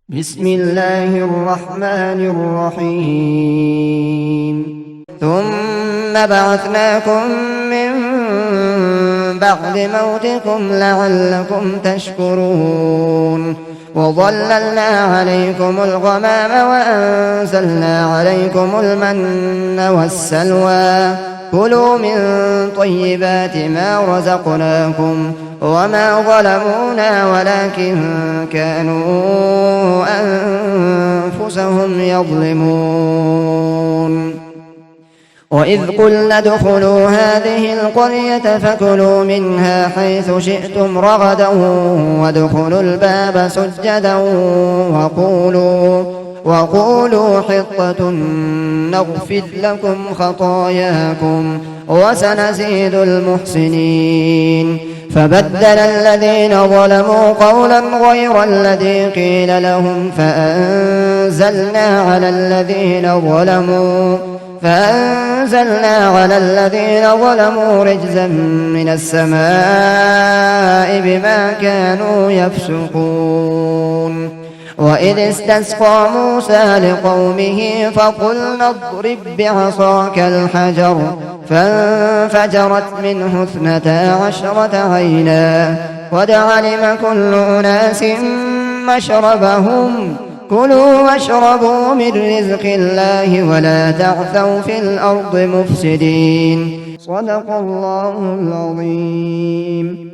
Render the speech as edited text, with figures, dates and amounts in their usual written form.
بسم الله الرحمن الرحيم ثم بعثناكم من بعد موتكم لعلكم تشكرون وظللنا عليكم الغمام وأنزلنا عليكم المن والسلوى كلوا من طيبات ما رزقناكم وما ظلمونا ولكن كانوا أنفسهم يظلمون وإذ قلنا ادخلوا هذه القرية فكلوا منها حيث شئتم رغدا وادخلوا الباب سجدا وقولوا حطة نغفر لكم خطاياكم وسنزيد المحسنين فبدل الذين ظلموا قولا غير الذي قيل لهم فأنزلنا على الذين ظلموا رجزا من السماء بما كانوا يفسقون وإذ استسقى موسى لقومه فقلنا اضرب بعصاك الحجر فانفجرت منه 12 عينا قد علم كل أناس مشربهم كلوا واشربوا من رزق الله ولا تعثوا في الأرض مفسدين صدق الله العظيم.